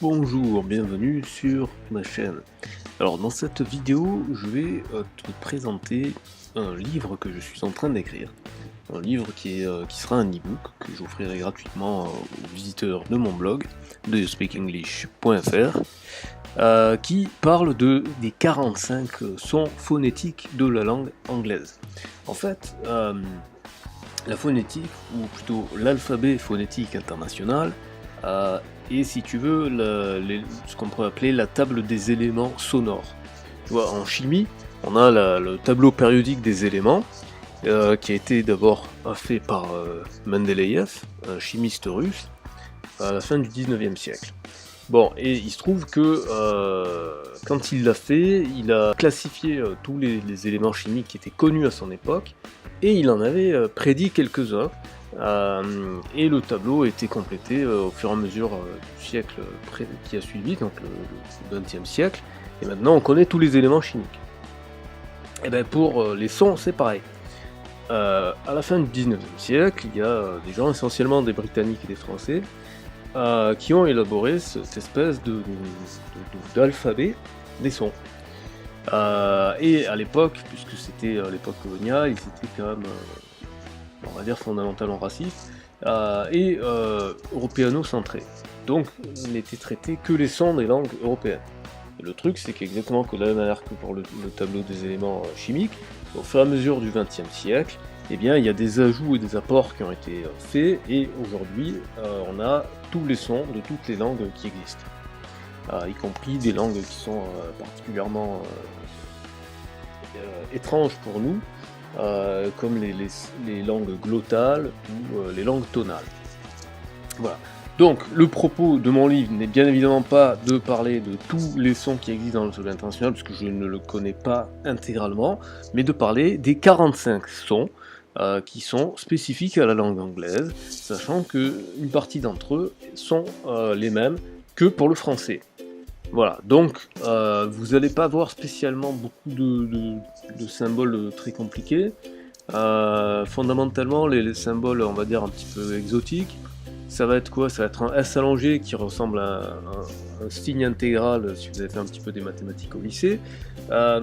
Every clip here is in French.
Bonjour, bienvenue sur ma chaîne. Alors dans cette vidéo, je vais te présenter un livre que je suis en train d'écrire. Un livre qui sera un e-book que j'offrirai gratuitement aux visiteurs de mon blog, de speakenglish.fr, qui parle des 45 sons phonétiques de la langue anglaise. En fait, la phonétique, ou plutôt l'alphabet phonétique international, et si tu veux, ce qu'on pourrait appeler la table des éléments sonores. Tu vois, en chimie, on a le tableau périodique des éléments, qui a été d'abord fait par Mendeleïev, un chimiste russe, à la fin du 19e siècle. Bon, et il se trouve que quand il l'a fait, il a classifié tous les éléments chimiques qui étaient connus à son époque, et il en avait prédit quelques-uns. Et le tableau a été complété au fur et à mesure du siècle qui a suivi, donc le 20e siècle, et maintenant on connaît tous les éléments chimiques. Et bien pour les sons, c'est pareil. À la fin du 19e siècle, il y a des gens, essentiellement des Britanniques et des Français, qui ont élaboré cette espèce d'alphabet des sons. Et à l'époque, puisque c'était l'époque coloniale, ils étaient quand même on va dire fondamentalement raciste, et européano-centré. Donc n'étaient traités que les sons des langues européennes. Et le truc, c'est qu'exactement de la même manière que pour le tableau des éléments chimiques, au fur et à mesure du XXe siècle, eh bien, il y a des ajouts et des apports qui ont été faits, et aujourd'hui, on a tous les sons de toutes les langues qui existent, y compris des langues qui sont particulièrement étranges pour nous, comme les langues glottales ou les langues tonales. Voilà. Donc le propos de mon livre n'est bien évidemment pas de parler de tous les sons qui existent dans l'alphabet international, parce que je ne le connais pas intégralement, mais de parler des 45 sons qui sont spécifiques à la langue anglaise, sachant qu'une partie d'entre eux sont les mêmes que pour le français. Voilà, donc vous n'allez pas voir spécialement beaucoup de symboles très compliqués. Fondamentalement, les symboles, on va dire, un petit peu exotiques, ça va être quoi? Ça va être un S allongé qui ressemble à un signe intégral si vous avez fait un petit peu des mathématiques au lycée. Il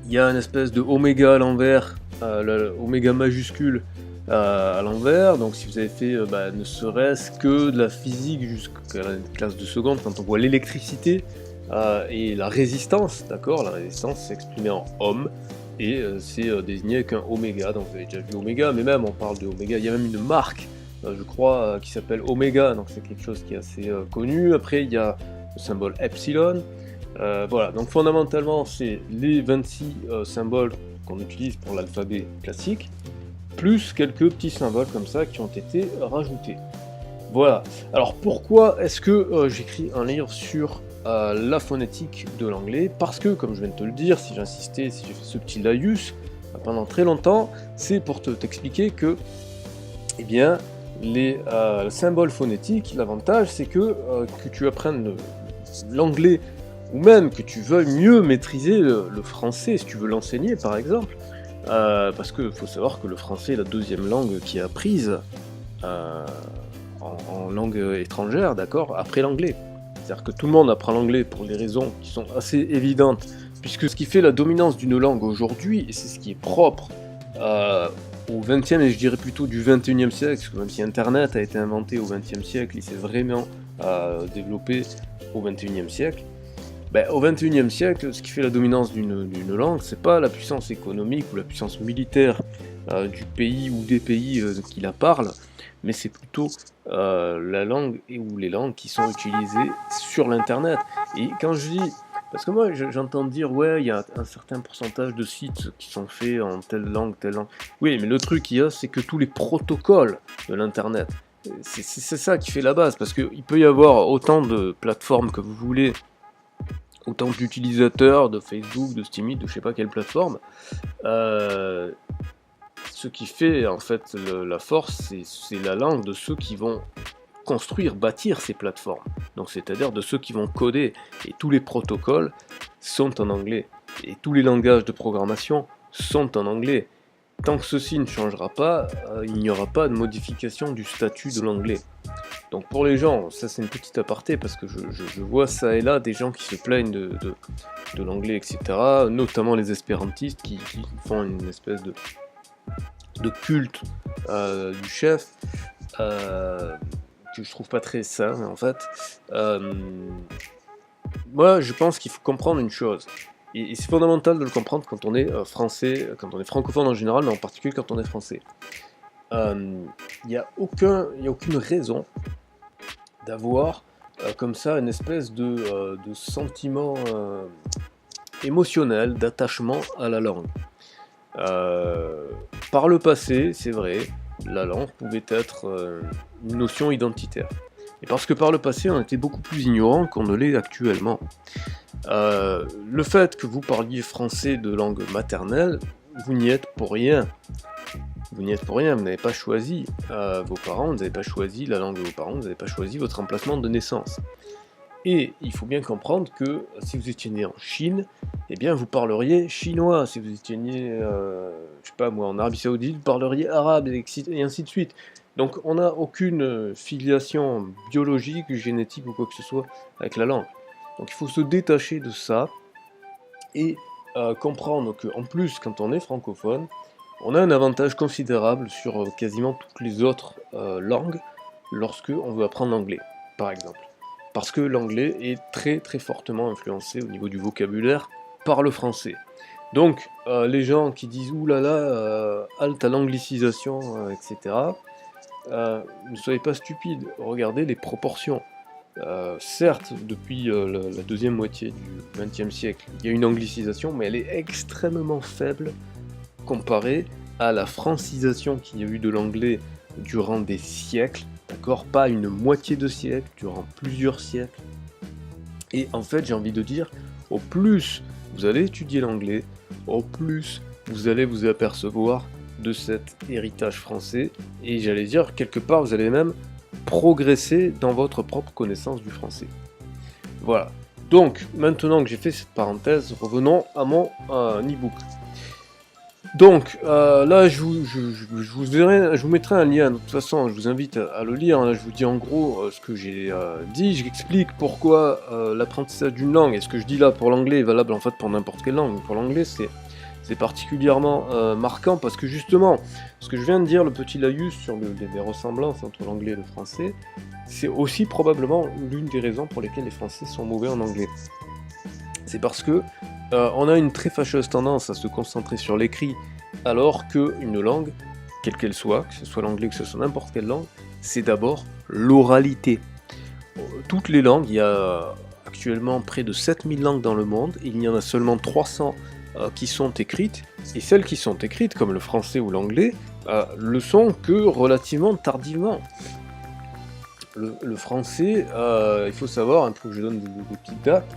y a une espèce de oméga à l'envers, oméga majuscule à l'envers, donc si vous avez fait ne serait-ce que de la physique jusqu'à la classe de seconde, quand on voit l'électricité et la résistance, d'accord, la résistance c'est exprimé en ohm, et c'est désigné avec un oméga, donc vous avez déjà vu oméga, mais même on parle de oméga, il y a même une marque, je crois, qui s'appelle Omega, donc c'est quelque chose qui est assez connu. Après il y a le symbole epsilon, voilà, donc fondamentalement c'est les 26 symboles qu'on utilise pour l'alphabet classique, plus quelques petits symboles comme ça qui ont été rajoutés. Voilà. Alors pourquoi est-ce que j'écris un livre sur la phonétique de l'anglais? Parce que, comme je viens de te le dire, si j'insistais, si j'ai fait ce petit laïus pendant très longtemps, c'est pour t'expliquer que, eh bien, les symboles phonétiques, l'avantage c'est que tu apprennes l'anglais, ou même que tu veuilles mieux maîtriser le français, si tu veux l'enseigner par exemple, parce qu'il faut savoir que le français est la deuxième langue qui est apprise en langue étrangère, d'accord, après l'anglais. C'est-à-dire que tout le monde apprend l'anglais pour des raisons qui sont assez évidentes, puisque ce qui fait la dominance d'une langue aujourd'hui, et c'est ce qui est propre au XXe, et je dirais plutôt du XXIe siècle, parce que même si Internet a été inventé au XXe siècle, il s'est vraiment développé au XXIe siècle. Au XXIe siècle, ce qui fait la dominance d'une langue, c'est pas la puissance économique ou la puissance militaire du pays ou des pays qui la parlent, mais c'est plutôt la langue ou les langues qui sont utilisées sur l'internet. Et quand je dis, parce que moi j'entends dire ouais, il y a un certain pourcentage de sites qui sont faits en telle langue, telle langue. Oui, mais le truc qu'il y a, c'est que tous les protocoles de l'internet, c'est ça qui fait la base, parce qu'il peut y avoir autant de plateformes que vous voulez, autant d'utilisateurs de Facebook, de Steam, de je sais pas quelle plateforme. Ce qui fait en fait la force, c'est la langue de ceux qui vont construire, bâtir ces plateformes. Donc c'est-à-dire de ceux qui vont coder. Et tous les protocoles sont en anglais. Et tous les langages de programmation sont en anglais. Tant que ceci ne changera pas, il n'y aura pas de modification du statut de l'anglais. Donc pour les gens, ça c'est une petite aparté, parce que je vois ça et là des gens qui se plaignent de l'anglais, etc., notamment les espérantistes qui font une espèce de culte du chef, que je trouve pas très sain en fait. Moi je pense qu'il faut comprendre une chose, et c'est fondamental de le comprendre quand on est français, quand on est francophone en général, mais en particulier quand on est français. Il n'y a aucune raison d'avoir comme ça une espèce de sentiment émotionnel, d'attachement à la langue. Par le passé, c'est vrai, la langue pouvait être une notion identitaire. Et parce que par le passé, on était beaucoup plus ignorant qu'on ne l'est actuellement. Le fait que vous parliez français de langue maternelle, vous n'y êtes pour rien. Vous n'y êtes pour rien, vous n'avez pas choisi vos parents, vous n'avez pas choisi la langue de vos parents, vous n'avez pas choisi votre emplacement de naissance. Et il faut bien comprendre que si vous étiez né en Chine, eh bien vous parleriez chinois. Si vous étiez né, je sais pas moi, en Arabie Saoudite, vous parleriez arabe, et ainsi de suite. Donc on n'a aucune filiation biologique, génétique ou quoi que ce soit avec la langue. Donc il faut se détacher de ça et comprendre qu'en plus, quand on est francophone, on a un avantage considérable sur quasiment toutes les autres langues lorsque on veut apprendre l'anglais, par exemple. Parce que l'anglais est très très fortement influencé au niveau du vocabulaire par le français. Donc les gens qui disent oulala, halte à l'anglicisation, etc., ne soyez pas stupides, regardez les proportions. Certes, depuis la deuxième moitié du XXe siècle, il y a une anglicisation, mais elle est extrêmement faible comparée à la francisation qu'il y a eu de l'anglais durant des siècles, d'accord, pas une moitié de siècle, durant plusieurs siècles. Et en fait, j'ai envie de dire, au plus vous allez étudier l'anglais, au plus vous allez vous apercevoir de cet héritage français, et j'allais dire, quelque part, vous allez même progresser dans votre propre connaissance du français. Voilà. Donc, maintenant que j'ai fait cette parenthèse, revenons à mon e-book. Donc, là, je vous mettrai un lien, de toute façon, je vous invite à le lire. Là, je vous dis en gros ce que j'ai dit, j'explique pourquoi l'apprentissage d'une langue, et ce que je dis là pour l'anglais est valable en fait pour n'importe quelle langue. Pour l'anglais, c'est particulièrement marquant parce que justement, ce que je viens de dire, le petit laïus sur les ressemblances entre l'anglais et le français, c'est aussi probablement l'une des raisons pour lesquelles les Français sont mauvais en anglais. C'est parce que on a une très fâcheuse tendance à se concentrer sur l'écrit, alors qu'une langue, quelle qu'elle soit, que ce soit l'anglais, que ce soit n'importe quelle langue, c'est d'abord l'oralité. Toutes les langues, il y a actuellement près de 7000 langues dans le monde, et il y en a seulement 300 qui sont écrites, et celles qui sont écrites, comme le français ou l'anglais, le sont que relativement tardivement. Le français, il faut savoir, il faut que je donne des petites dates,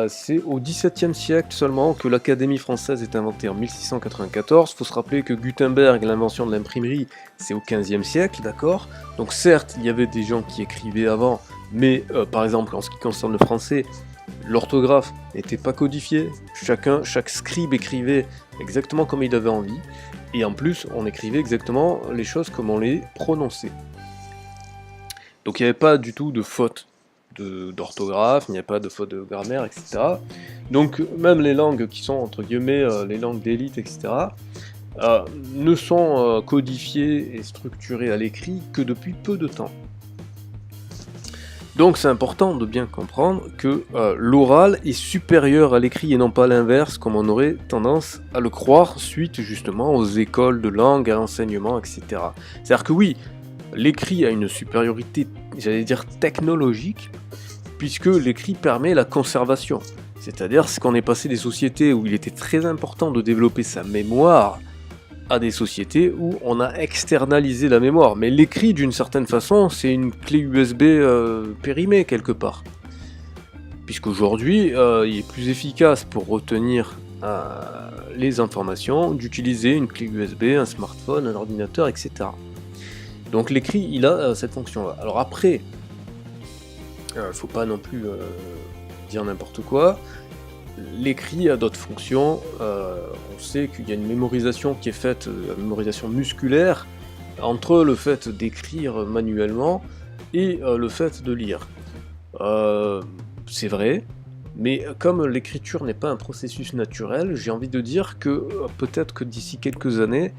c'est au XVIIe siècle seulement que l'Académie française est inventée en 1694. Il faut se rappeler que Gutenberg, l'invention de l'imprimerie, c'est au XVe siècle, d'accord? Donc certes, il y avait des gens qui écrivaient avant, mais par exemple, en ce qui concerne le français, l'orthographe n'était pas codifiée. Chaque scribe écrivait exactement comme il avait envie, et en plus, on écrivait exactement les choses comme on les prononçait. Donc il n'y avait pas du tout de faute d'orthographe, il n'y a pas de faute de grammaire, etc. Donc même les langues qui sont entre guillemets les langues d'élite, etc., ne sont codifiées et structurées à l'écrit que depuis peu de temps. Donc c'est important de bien comprendre que l'oral est supérieur à l'écrit et non pas l'inverse, comme on aurait tendance à le croire suite justement aux écoles de langue, à l'enseignement, etc. C'est-à-dire que oui, l'écrit a une supériorité, j'allais dire technologique, puisque l'écrit permet la conservation. C'est-à-dire qu'on est passé des sociétés où il était très important de développer sa mémoire à des sociétés où on a externalisé la mémoire. Mais l'écrit, d'une certaine façon, c'est une clé USB périmée quelque part. Puisqu'aujourd'hui, il est plus efficace pour retenir les informations d'utiliser une clé USB, un smartphone, un ordinateur, etc. Donc l'écrit, il a cette fonction-là. Alors après, faut pas non plus dire n'importe quoi. L'écrit a d'autres fonctions. On sait qu'il y a une mémorisation qui est faite, la mémorisation musculaire, entre le fait d'écrire manuellement et le fait de lire. C'est vrai, mais comme l'écriture n'est pas un processus naturel, j'ai envie de dire que peut-être que d'ici quelques années,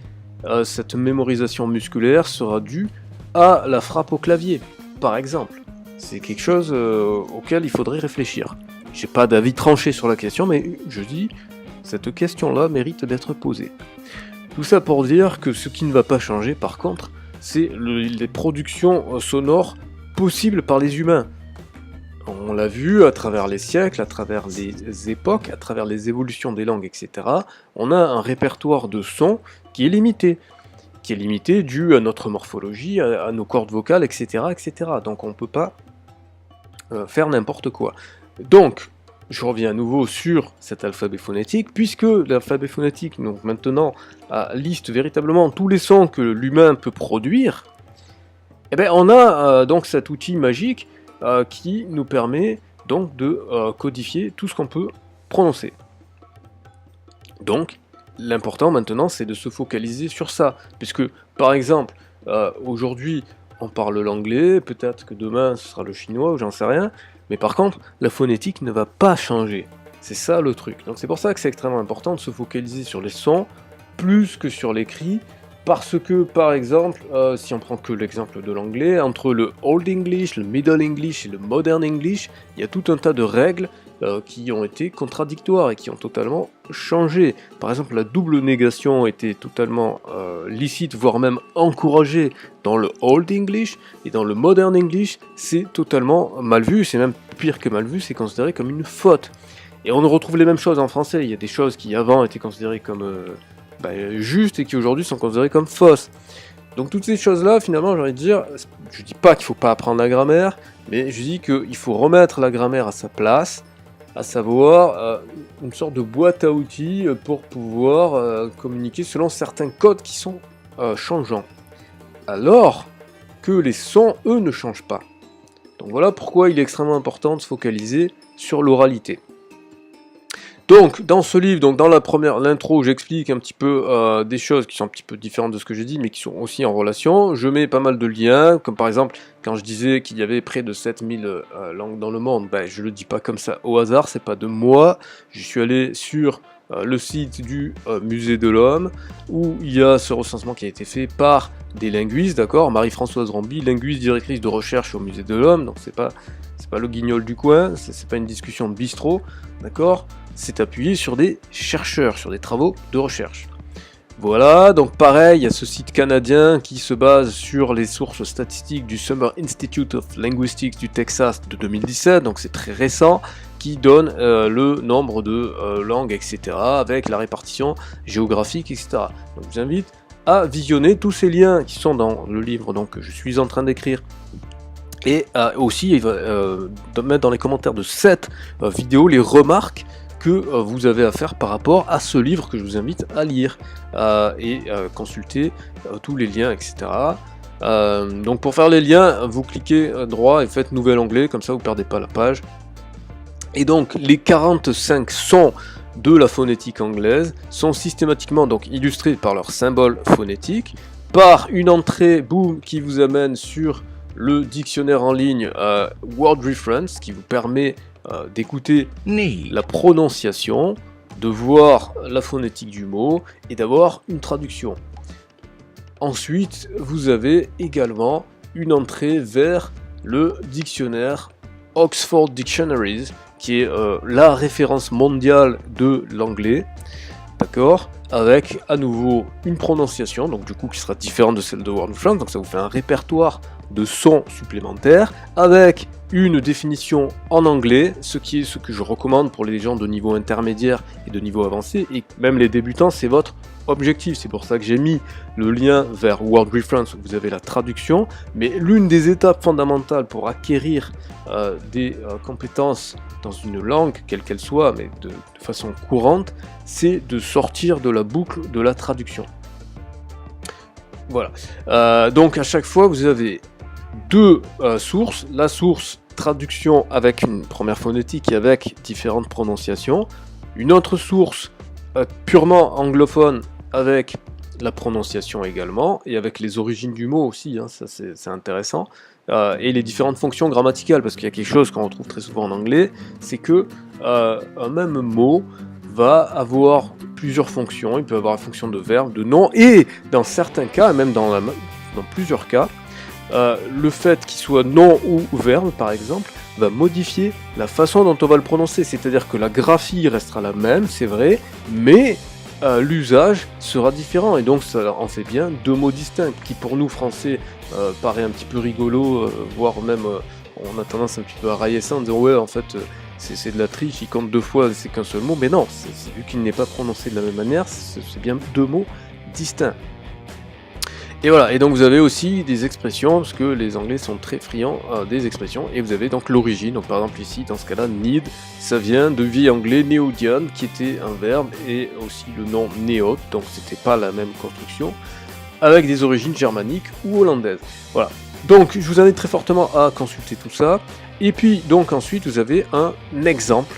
cette mémorisation musculaire sera due à la frappe au clavier, par exemple. C'est quelque chose auquel il faudrait réfléchir. J'ai pas d'avis tranché sur la question, mais je dis, cette question-là mérite d'être posée. Tout ça pour dire que ce qui ne va pas changer, par contre, c'est les productions sonores possibles par les humains. On l'a vu à travers les siècles, à travers les époques, à travers les évolutions des langues, etc. On a un répertoire de sons qui est limité dû à notre morphologie, à nos cordes vocales, etc., etc. Donc on ne peut pas faire n'importe quoi. Donc, je reviens à nouveau sur cet alphabet phonétique, puisque l'alphabet phonétique, donc maintenant, liste véritablement tous les sons que l'humain peut produire, eh bien, on a donc cet outil magique qui nous permet donc de codifier tout ce qu'on peut prononcer. Donc, l'important maintenant, c'est de se focaliser sur ça, puisque, par exemple, aujourd'hui, on parle l'anglais, peut-être que demain, ce sera le chinois, ou j'en sais rien, mais par contre, la phonétique ne va pas changer. C'est ça le truc. Donc c'est pour ça que c'est extrêmement important de se focaliser sur les sons, plus que sur l'écrit, parce que, par exemple, si on prend que l'exemple de l'anglais, entre le Old English, le Middle English et le Modern English, il y a tout un tas de règles qui ont été contradictoires et qui ont totalement changé. Par exemple, la double négation était totalement licite, voire même encouragée dans le Old English, et dans le Modern English, c'est totalement mal vu, c'est même pire que mal vu, c'est considéré comme une faute. Et on retrouve les mêmes choses en français, il y a des choses qui avant étaient considérées comme justes et qui aujourd'hui sont considérées comme fausses. Donc toutes ces choses-là, finalement, j'ai envie de dire, je dis pas qu'il faut pas apprendre la grammaire, mais je dis qu'il faut remettre la grammaire à sa place, à savoir une sorte de boîte à outils pour pouvoir communiquer selon certains codes qui sont changeants. Alors que les sons, eux, ne changent pas. Donc voilà pourquoi il est extrêmement important de se focaliser sur l'oralité. Donc, dans ce livre, donc dans l'intro, j'explique un petit peu des choses qui sont un petit peu différentes de ce que j'ai dit, mais qui sont aussi en relation. Je mets pas mal de liens, comme par exemple, quand je disais qu'il y avait près de 7000 langues dans le monde, je le dis pas comme ça au hasard, c'est pas de moi. Je suis allé sur le site du Musée de l'Homme, où il y a ce recensement qui a été fait par des linguistes, d'accord, Marie-Françoise Ramby, linguiste directrice de recherche au Musée de l'Homme, donc c'est pas le guignol du coin, c'est pas une discussion de bistrot, d'accord, c'est appuyé sur des chercheurs, sur des travaux de recherche. Voilà, donc pareil, il y a ce site canadien qui se base sur les sources statistiques du Summer Institute of Linguistics du Texas de 2017, donc c'est très récent, qui donne le nombre de langues, etc., avec la répartition géographique, etc. Donc je vous invite à visionner tous ces liens qui sont dans le livre donc, que je suis en train d'écrire. Et aussi, il va mettre dans les commentaires de cette vidéo les remarques que vous avez à faire par rapport à ce livre que je vous invite à lire et consulter tous les liens, etc. Donc pour faire les liens, vous cliquez droit et faites nouvel onglet, comme ça vous ne perdez pas la page. Et donc les 45 sons de la phonétique anglaise sont systématiquement donc illustrés par leurs symboles phonétiques, par une entrée boom qui vous amène sur le dictionnaire en ligne Word Reference qui vous permet d'écouter la prononciation, de voir la phonétique du mot et d'avoir une traduction. Ensuite, vous avez également une entrée vers le dictionnaire Oxford Dictionaries, qui est la référence mondiale de l'anglais, d'accord, avec à nouveau une prononciation, donc du coup qui sera différente de celle de Word Reference, donc ça vous fait un répertoire de sons supplémentaires, avec une définition en anglais, ce qui est ce que je recommande pour les gens de niveau intermédiaire et de niveau avancé, et même les débutants, c'est votre objectif, c'est pour ça que j'ai mis le lien vers Word Reference où vous avez la traduction, mais l'une des étapes fondamentales pour acquérir des compétences dans une langue, quelle qu'elle soit, mais de façon courante, c'est de sortir de la boucle de la traduction. Voilà, donc à chaque fois vous avez deux sources, la source traduction avec une première phonétique et avec différentes prononciations, une autre source purement anglophone avec la prononciation également, et avec les origines du mot aussi, hein, ça c'est intéressant, et les différentes fonctions grammaticales, parce qu'il y a quelque chose qu'on retrouve très souvent en anglais, c'est que un même mot va avoir plusieurs fonctions. Il peut avoir la fonction de verbe, de nom, et dans certains cas, même dans plusieurs cas, le fait qu'il soit nom ou verbe, par exemple, va modifier la façon dont on va le prononcer. C'est-à-dire que la graphie restera la même, c'est vrai, mais l'usage sera différent. Et donc ça en fait bien deux mots distincts, qui pour nous, Français, paraît un petit peu rigolo, voire même on a tendance un petit peu à railler ça en disant ouais, en fait, c'est de la triche, il compte deux fois, c'est qu'un seul mot. Mais non, vu qu'il n'est pas prononcé de la même manière, c'est bien deux mots distincts. Et voilà, et donc vous avez aussi des expressions, parce que les Anglais sont très friands des expressions, et vous avez donc l'origine. Donc par exemple ici, dans ce cas-là, need, ça vient de vieil anglais neodian, qui était un verbe, et aussi le nom neot, donc c'était pas la même construction, avec des origines germaniques ou hollandaises. Voilà, donc je vous invite très fortement à consulter tout ça, et puis donc ensuite vous avez un exemple,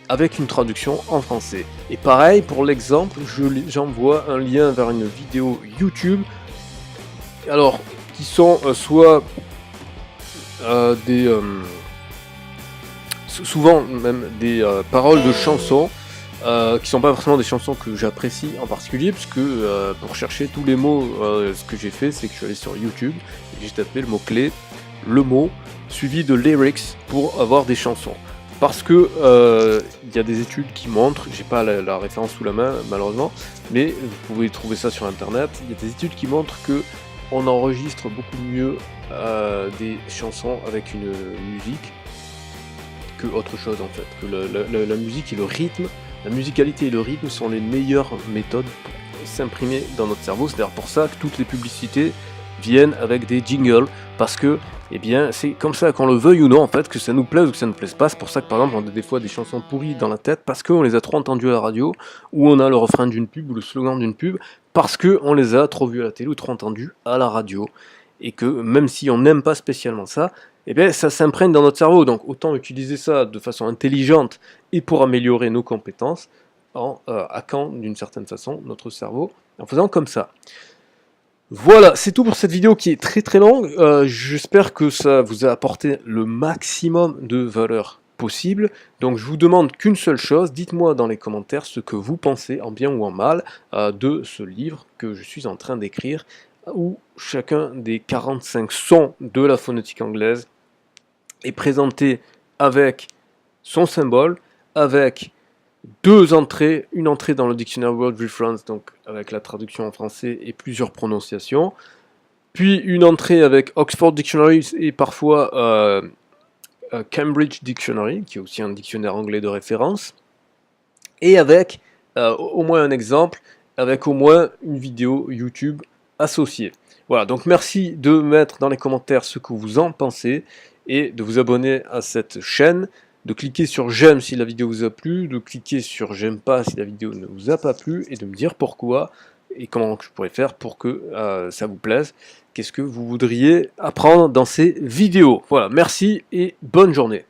avec une traduction en français. Et pareil, pour l'exemple, j'envoie un lien vers une vidéo YouTube, alors, qui sont soit souvent même des paroles de chansons, qui sont pas forcément des chansons que j'apprécie en particulier, puisque pour chercher tous les mots, ce que j'ai fait, c'est que je suis allé sur YouTube, et j'ai tapé le mot-clé, le mot, suivi de lyrics, pour avoir des chansons. Parce que y a des études qui montrent, j'ai pas la référence sous la main malheureusement, mais vous pouvez trouver ça sur internet, il y a des études qui montrent que on enregistre beaucoup mieux des chansons avec une musique que autre chose en fait. Que la musique et le rythme, la musicalité et le rythme sont les meilleures méthodes pour s'imprimer dans notre cerveau. C'est d'ailleurs pour ça que toutes les publicités viennent avec des jingles, parce que eh bien, c'est comme ça, qu'on le veuille ou non, en fait, que ça nous plaise ou que ça ne nous plaise pas. C'est pour ça que par exemple on a des fois des chansons pourries dans la tête parce qu'on les a trop entendues à la radio, ou on a le refrain d'une pub ou le slogan d'une pub, parce qu'on les a trop vues à la télé ou trop entendues à la radio. Et que même si on n'aime pas spécialement ça, eh bien, ça s'imprègne dans notre cerveau. Donc autant utiliser ça de façon intelligente et pour améliorer nos compétences, en hackant d'une certaine façon notre cerveau, en faisant comme ça. Voilà, c'est tout pour cette vidéo qui est très très longue. J'espère que ça vous a apporté le maximum de valeur possible. Donc je vous demande qu'une seule chose, dites-moi dans les commentaires ce que vous pensez, en bien ou en mal, de ce livre que je suis en train d'écrire, où chacun des 45 sons de la phonétique anglaise est présenté avec son symbole, avec deux entrées, une entrée dans le dictionnaire World Reference, donc avec la traduction en français et plusieurs prononciations, puis une entrée avec Oxford Dictionary et parfois Cambridge Dictionary, qui est aussi un dictionnaire anglais de référence, et avec au moins un exemple, avec au moins une vidéo YouTube associée. Voilà, donc merci de mettre dans les commentaires ce que vous en pensez, et de vous abonner à cette chaîne, de cliquer sur j'aime si la vidéo vous a plu, de cliquer sur j'aime pas si la vidéo ne vous a pas plu, et de me dire pourquoi et comment je pourrais faire pour que ça vous plaise. Qu'est-ce que vous voudriez apprendre dans ces vidéos? Voilà, merci et bonne journée.